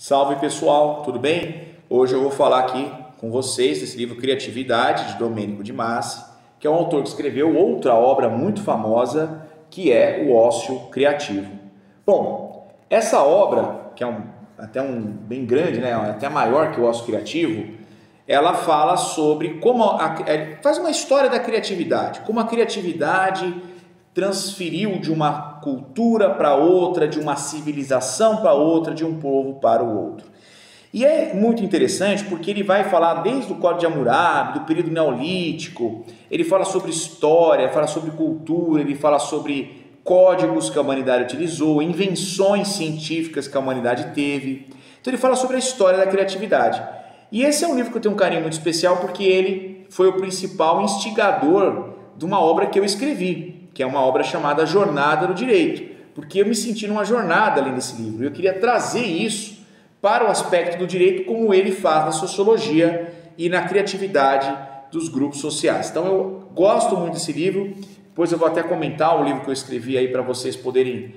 Salve pessoal, tudo bem? Hoje eu vou falar aqui com vocês desse livro Criatividade, de Domênico de Masi, que é um autor que escreveu outra obra muito famosa, que é O Ócio Criativo. Bom, essa obra, que é até bem grande, né? Até maior que O Ócio Criativo, ela fala sobre como faz uma história da criatividade, como a criatividade transferiu de uma cultura para outra, de uma civilização para outra, de um povo para o outro. E é muito interessante porque ele vai falar desde o Código de Hammurabi, do período neolítico, ele fala sobre história, fala sobre cultura, ele fala sobre códigos que a humanidade utilizou, invenções científicas que a humanidade teve. Então ele fala sobre a história da criatividade. E esse é um livro que eu tenho um carinho muito especial porque ele foi o principal instigador de uma obra que eu escrevi, que é uma obra chamada Jornada do Direito, porque eu me senti numa jornada além desse livro. Eu queria trazer isso para o aspecto do direito como ele faz na sociologia e na criatividade dos grupos sociais. Então eu gosto muito desse livro, depois eu vou até comentar o livro que eu escrevi aí para vocês poderem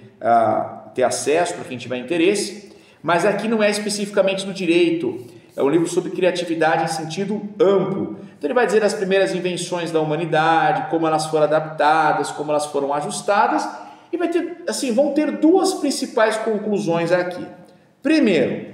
ter acesso, para quem tiver interesse, mas aqui não é especificamente do direito, é um livro sobre criatividade em sentido amplo. Então ele vai dizer as primeiras invenções da humanidade, como elas foram adaptadas, como elas foram ajustadas, e vai ter, assim, vão ter duas principais conclusões aqui. Primeiro,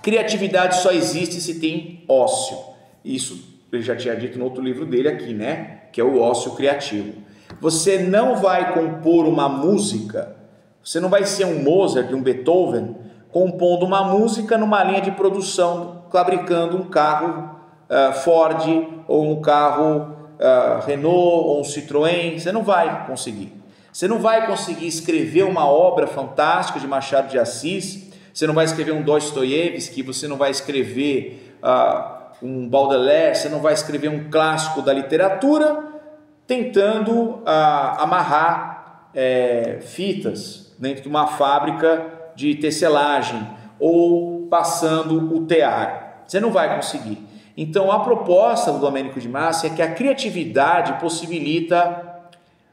criatividade só existe se tem ócio. Isso ele já tinha dito no outro livro dele aqui, né? Que é o ócio criativo. Você não vai compor uma música, você não vai ser um Mozart, um Beethoven, compondo uma música numa linha de produção, fabricando um carro Ford ou um carro Renault ou um Citroën. Você não vai conseguir. Você não vai conseguir escrever uma obra fantástica de Machado de Assis, você não vai escrever um Dostoiévski, você não vai escrever um Baudelaire, você não vai escrever um clássico da literatura tentando amarrar fitas dentro de uma fábrica de tecelagem ou passando o tear. Você não vai conseguir. Então a proposta do Domênico de Masi é que a criatividade possibilita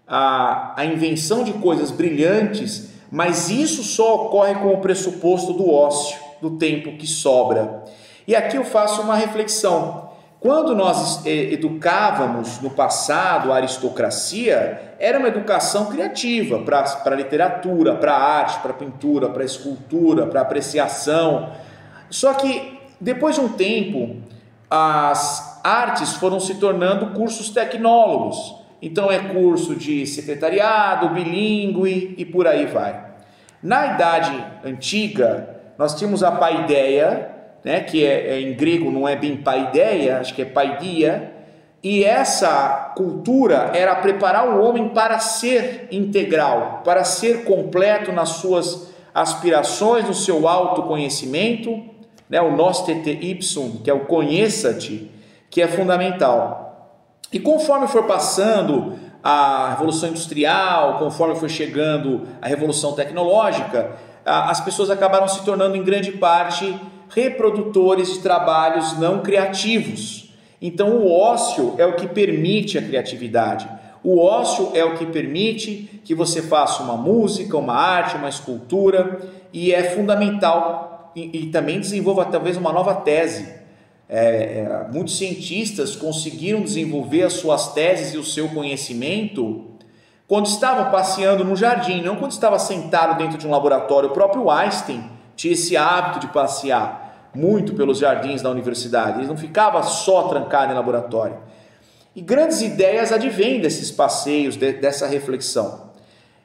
a invenção de coisas brilhantes, mas isso só ocorre com o pressuposto do ócio, do tempo que sobra. E aqui eu faço uma reflexão. Quando nós educávamos no passado a aristocracia, era uma educação criativa para a literatura, para a arte, para a pintura, para a escultura, para a apreciação. Só que depois de um tempo, as artes foram se tornando cursos tecnólogos. Então é curso de secretariado, bilíngue e por aí vai. Na Idade Antiga, nós tínhamos a paideia, né, que em grego não é bem paideia, acho que é paidia, e essa cultura era preparar o homem para ser integral, para ser completo nas suas aspirações, no seu autoconhecimento, né, o nostete ipsum, que é o conheça-te, que é fundamental. E conforme for passando a Revolução Industrial, conforme foi chegando a Revolução Tecnológica, as pessoas acabaram se tornando em grande parte reprodutores de trabalhos não criativos. Então o ócio é o que permite a criatividade. O ócio é o que permite que você faça uma música, uma arte, uma escultura, e é fundamental e também desenvolva talvez uma nova tese. Muitos cientistas conseguiram desenvolver as suas teses e o seu conhecimento quando estavam passeando no jardim, não quando estava sentado dentro de um laboratório. O próprio Einstein tinha esse hábito de passear muito pelos jardins da universidade, ele não ficava só trancado em laboratório. E grandes ideias advêm desses passeios, dessa reflexão.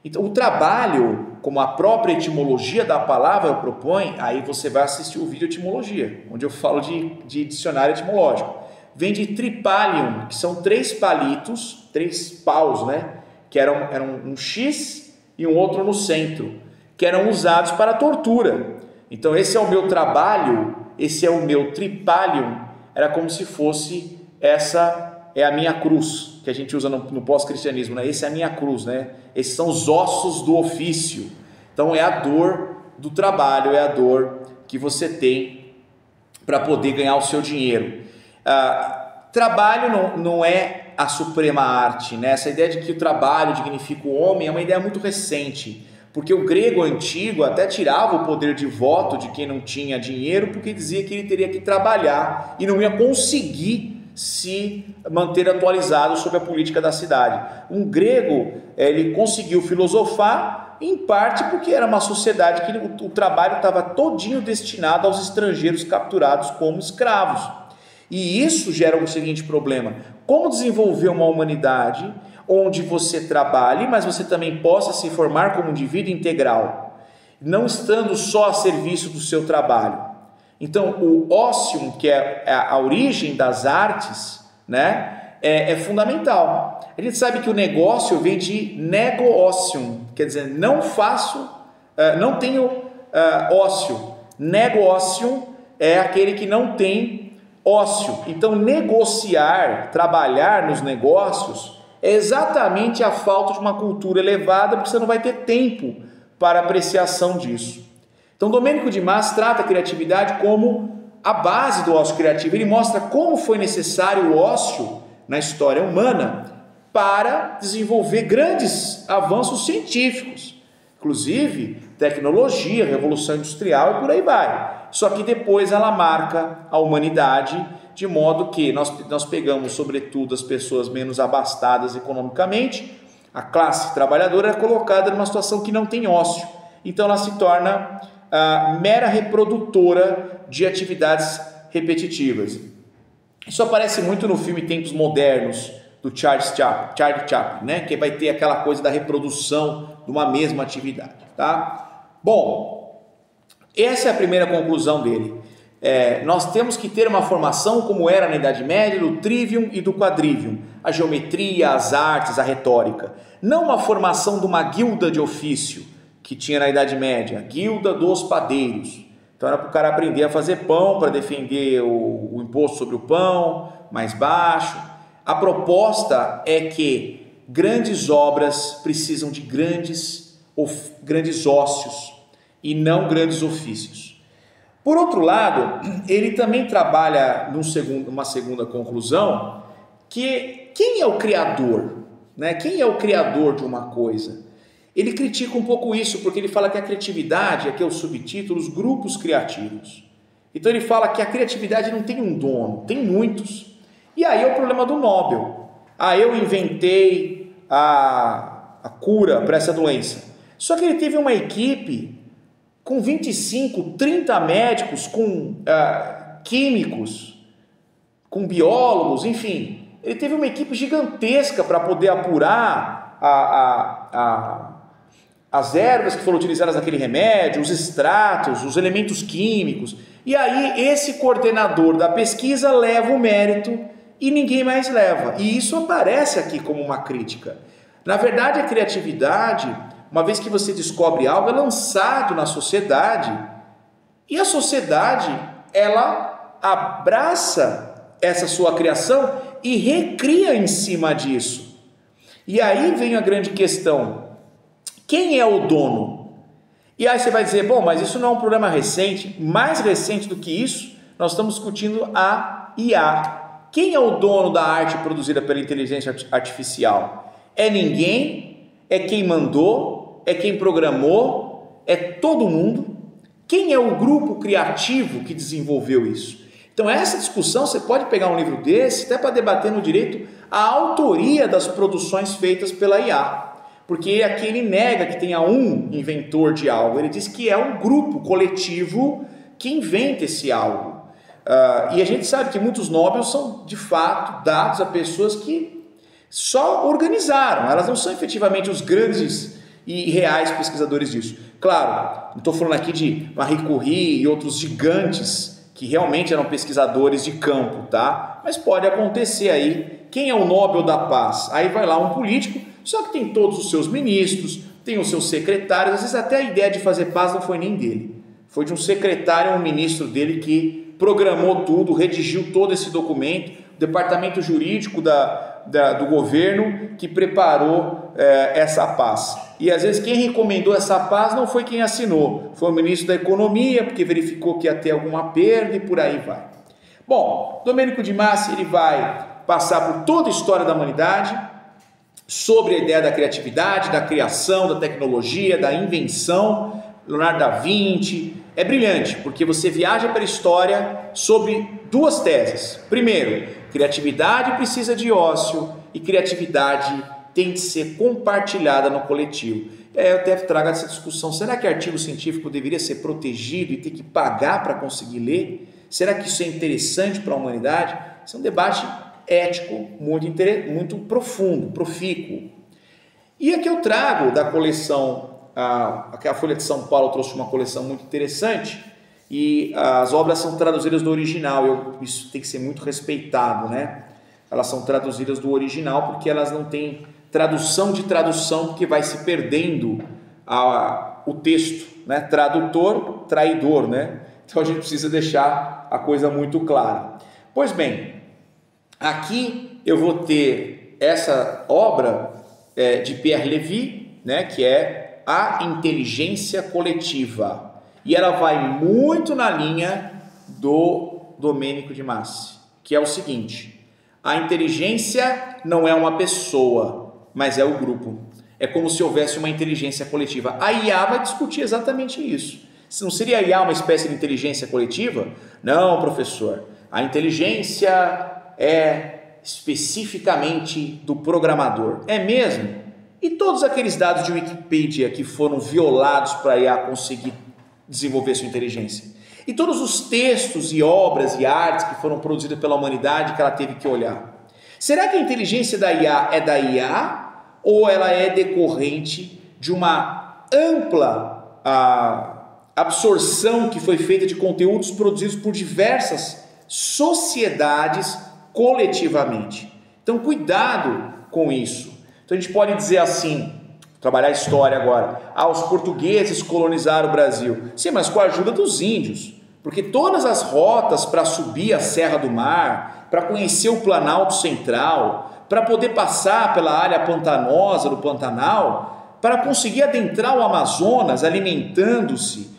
Então, o trabalho, como a própria etimologia da palavra propõe, aí você vai assistir o vídeo Etimologia, onde eu falo de dicionário etimológico. Vem de tripalium, que são 3 palitos, 3 paus, né? Que eram um X e um outro no centro, que eram usados para tortura. Então esse é o meu trabalho, esse é o meu tripalium, era como se fosse, essa é a minha cruz, que a gente usa no pós-cristianismo, né? Esse é a minha cruz, né? Esses são os ossos do ofício. Então é a dor do trabalho, é a dor que você tem para poder ganhar o seu dinheiro. Trabalho não é a suprema arte, né? Essa ideia de que o trabalho dignifica o homem é uma ideia muito recente. Porque o grego antigo até tirava o poder de voto de quem não tinha dinheiro, porque dizia que ele teria que trabalhar e não ia conseguir se manter atualizado sobre a política da cidade. Um grego, ele conseguiu filosofar, em parte porque era uma sociedade que o trabalho estava todinho destinado aos estrangeiros capturados como escravos. E isso gera o seguinte problema: como desenvolver uma humanidade onde você trabalhe, mas você também possa se formar como um indivíduo integral, não estando só a serviço do seu trabalho? Então, o ócio, que é a origem das artes, né, é fundamental. A gente sabe que o negócio vem de negócium, quer dizer, não faço, não tenho ócio. Negócium é aquele que não tem ócio. Então, negociar, trabalhar nos negócios é exatamente a falta de uma cultura elevada, porque você não vai ter tempo para apreciação disso. Então, Domênico de Masi trata a criatividade como a base do ócio criativo. Ele mostra como foi necessário o ócio na história humana para desenvolver grandes avanços científicos, inclusive tecnologia, revolução industrial e por aí vai. Só que depois ela marca a humanidade, de modo que nós pegamos sobretudo as pessoas menos abastadas economicamente, a classe trabalhadora é colocada numa situação que não tem ócio, então ela se torna mera reprodutora de atividades repetitivas. Isso aparece muito no filme Tempos Modernos, do Charlie Chaplin, né? Que vai ter aquela coisa da reprodução de uma mesma atividade, tá? Bom, essa é a primeira conclusão dele. Nós temos que ter uma formação como era na Idade Média, do trivium e do quadrivium, a geometria, as artes, a retórica. Não uma formação de uma guilda de ofício, que tinha na Idade Média, a guilda dos padeiros. Então era para o cara aprender a fazer pão, para defender o imposto sobre o pão mais baixo. A proposta é que grandes obras precisam de grandes ócios e não grandes ofícios. Por outro lado, ele também trabalha numa segunda conclusão, que quem é o criador? Né? Quem é o criador de uma coisa? Ele critica um pouco isso, porque ele fala que a criatividade, aqui é o subtítulo, os grupos criativos. Então ele fala que a criatividade não tem um dono, tem muitos. E aí é o problema do Nobel. Eu inventei a cura para essa doença. Só que ele teve uma equipe com 25, 30 médicos, com químicos, com biólogos, enfim. Ele teve uma equipe gigantesca para poder apurar as ervas que foram utilizadas naquele remédio, os extratos, os elementos químicos. E aí esse coordenador da pesquisa leva o mérito e ninguém mais leva. E isso aparece aqui como uma crítica. Na verdade, a criatividade, uma vez que você descobre algo, é lançado na sociedade. E a sociedade, ela abraça essa sua criação e recria em cima disso. E aí vem a grande questão: quem é o dono? E aí você vai dizer, bom, mas isso não é um problema recente. Mais recente do que isso, nós estamos discutindo a IA. Quem é o dono da arte produzida pela inteligência artificial? É ninguém? É quem mandou? É quem programou? É todo mundo? Quem é o grupo criativo que desenvolveu isso? Então essa discussão, você pode pegar um livro desse, até para debater no direito a autoria das produções feitas pela IA. Porque aqui ele nega que tenha um inventor de algo, ele diz que é um grupo coletivo que inventa esse algo. E a gente sabe que muitos Nobels são, de fato, dados a pessoas que só organizaram, elas não são efetivamente os grandes e reais pesquisadores disso. Claro, não estou falando aqui de Marie Curie e outros gigantes que realmente eram pesquisadores de campo, tá? Mas pode acontecer aí. Quem é o Nobel da Paz? Aí vai lá um político, só que tem todos os seus ministros, tem os seus secretários, às vezes até a ideia de fazer paz não foi nem dele. Foi de um secretário, um ministro dele que programou tudo, redigiu todo esse documento, o departamento jurídico do governo que preparou essa paz. E às vezes quem recomendou essa paz não foi quem assinou, foi o ministro da Economia, porque verificou que ia ter alguma perda e por aí vai. Bom, Domênico de Masi, ele vai passar por toda a história da humanidade sobre a ideia da criatividade, da criação, da tecnologia, da invenção. Leonardo da Vinci. É brilhante, porque você viaja pela história sobre duas teses. Primeiro, criatividade precisa de ócio e criatividade tem de ser compartilhada no coletivo. Eu até trago essa discussão, será que artigo científico deveria ser protegido e ter que pagar para conseguir ler? Será que isso é interessante para a humanidade? Isso é um debate ético muito profundo, profícuo. E aqui eu trago da coleção, a Folha de São Paulo trouxe uma coleção muito interessante e as obras são traduzidas do original, isso tem que ser muito respeitado, né? Elas são traduzidas do original porque elas não têm tradução de tradução, porque vai se perdendo o texto, né? Tradutor, traidor, né? Então a gente precisa deixar a coisa muito clara. Pois bem, aqui eu vou ter essa obra de Pierre Levy, né? Que é A Inteligência Coletiva. E ela vai muito na linha do Domênico de Masi, que é o seguinte: a inteligência não é uma pessoa, mas é o grupo. É como se houvesse uma inteligência coletiva. A IA vai discutir exatamente isso. Se não seria a IA uma espécie de inteligência coletiva? Não, professor. A inteligência é especificamente do programador. É mesmo? E todos aqueles dados de Wikipedia que foram violados para a IA conseguir desenvolver sua inteligência? E todos os textos e obras e artes que foram produzidas pela humanidade que ela teve que olhar? Será que a inteligência da IA é da IA ou ela é decorrente de uma ampla absorção que foi feita de conteúdos produzidos por diversas sociedades coletivamente? Então, cuidado com isso. Então, a gente pode dizer assim, trabalhar a história agora, os portugueses colonizaram o Brasil. Sim, mas com a ajuda dos índios, porque todas as rotas para subir a Serra do Mar, para conhecer o Planalto Central, para poder passar pela área pantanosa do Pantanal, para conseguir adentrar o Amazonas, alimentando-se,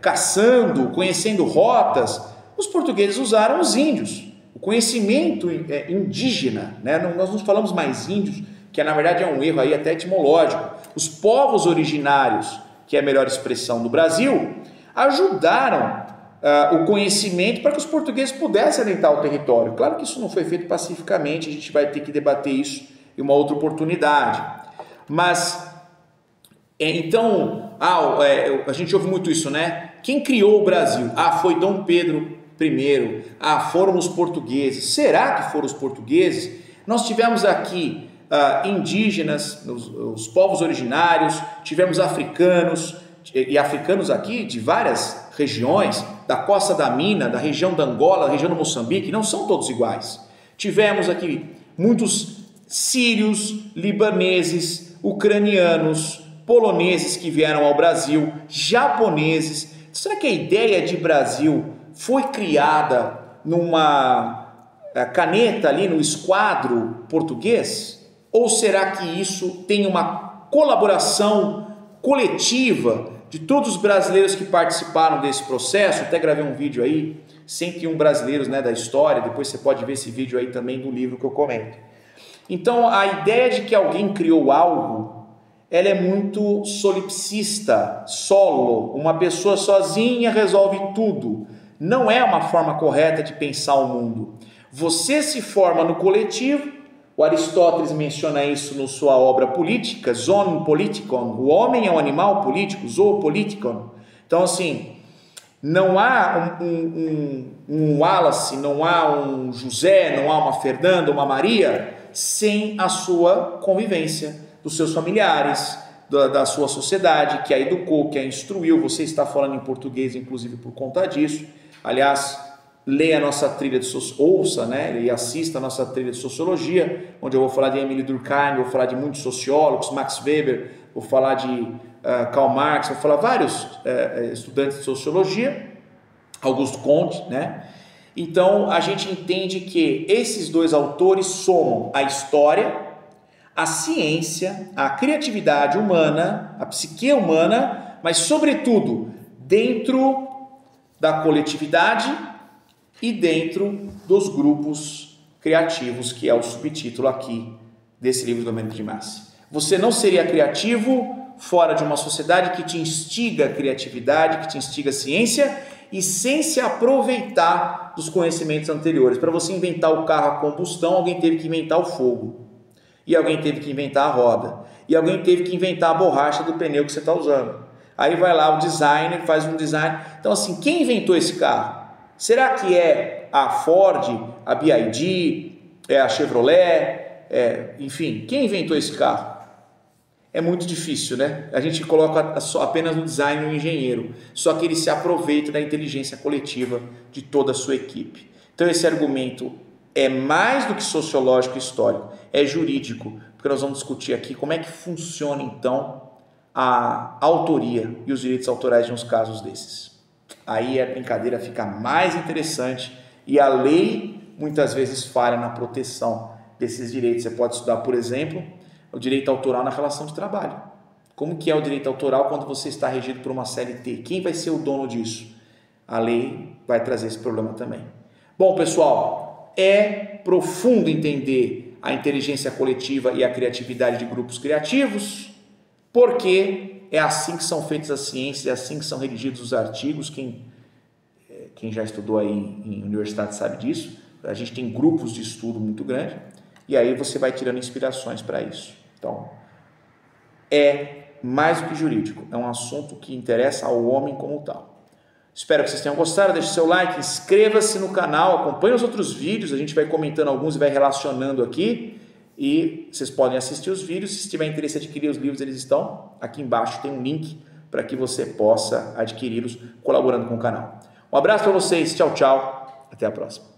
caçando, conhecendo rotas, os portugueses usaram os índios. O conhecimento indígena, né? Nós não falamos mais índios, que na verdade é um erro aí até etimológico. Os povos originários, que é a melhor expressão do Brasil, ajudaram o conhecimento para que os portugueses pudessem adentrar o território. Claro que isso não foi feito pacificamente, a gente vai ter que debater isso em uma outra oportunidade. Mas, então, a gente ouve muito isso, né? Quem criou o Brasil? Foi Dom Pedro I. Foram os portugueses. Será que foram os portugueses? Nós tivemos aqui indígenas, os povos originários, tivemos africanos, e africanos aqui de várias regiões, da Costa da Mina, da região da Angola, da região do Moçambique, não são todos iguais. Tivemos aqui muitos sírios, libaneses, ucranianos, poloneses que vieram ao Brasil, japoneses. Será que a ideia de Brasil foi criada numa caneta ali no esquadro português? Ou será que isso tem uma colaboração coletiva de todos os brasileiros que participaram desse processo? Até gravei um vídeo aí, 101 brasileiros, né, da história, depois você pode ver esse vídeo aí também do livro que eu comento. Então, a ideia de que alguém criou algo, ela é muito solipsista, solo, uma pessoa sozinha resolve tudo. Não é uma forma correta de pensar o mundo. Você se forma no coletivo. O Aristóteles menciona isso na sua obra Política, Zoon Politikon. O homem é um animal político, Zoopolitikon. Então, assim, não há um Wallace, não há um José, não há uma Fernanda, uma Maria, sem a sua convivência, dos seus familiares, da sua sociedade, que a educou, que a instruiu. Você está falando em português, inclusive, por conta disso. Aliás, leia a nossa trilha de ouça, né, e assista a nossa trilha de sociologia, onde eu vou falar de Emile Durkheim, vou falar de muitos sociólogos, Max Weber, vou falar de Karl Marx, vou falar vários estudantes de sociologia, Augusto Comte, né? Então a gente entende que esses dois autores somam a história, a ciência, a criatividade humana, a psique humana, mas sobretudo dentro da coletividade e dentro dos grupos criativos, que é o subtítulo aqui desse livro do Domênico de Masi. Você não seria criativo fora de uma sociedade que te instiga a criatividade, que te instiga a ciência e sem se aproveitar dos conhecimentos anteriores. Para você inventar o carro a combustão, alguém teve que inventar o fogo. E alguém teve que inventar a roda. E alguém teve que inventar a borracha do pneu que você está usando. Aí vai lá o designer, faz um design. Então assim, quem inventou esse carro? Será que é a Ford, a BYD, é a Chevrolet, enfim, quem inventou esse carro? É muito difícil, né? A gente coloca apenas no design um engenheiro, só que ele se aproveita da inteligência coletiva de toda a sua equipe. Então esse argumento é mais do que sociológico e histórico, é jurídico, porque nós vamos discutir aqui como é que funciona então a autoria e os direitos autorais de uns casos desses. Aí a brincadeira fica mais interessante e a lei muitas vezes falha na proteção desses direitos. Você pode estudar, por exemplo, o direito autoral na relação de trabalho. Como que é o direito autoral quando você está regido por uma CLT? Quem vai ser o dono disso? A lei vai trazer esse problema também. Bom, pessoal, é profundo entender a inteligência coletiva e a criatividade de grupos criativos, porque é assim que são feitas as ciências, é assim que são redigidos os artigos. Quem já estudou aí em universidade sabe disso. A gente tem grupos de estudo muito grandes e aí você vai tirando inspirações para isso. Então, é mais do que jurídico, é um assunto que interessa ao homem como tal. Espero que vocês tenham gostado, deixe seu like, inscreva-se no canal, acompanhe os outros vídeos, a gente vai comentando alguns e vai relacionando aqui, e vocês podem assistir os vídeos. Se tiver interesse em adquirir os livros, eles estão aqui embaixo, tem um link para que você possa adquiri-los colaborando com o canal. Um abraço para vocês, tchau, tchau, até a próxima.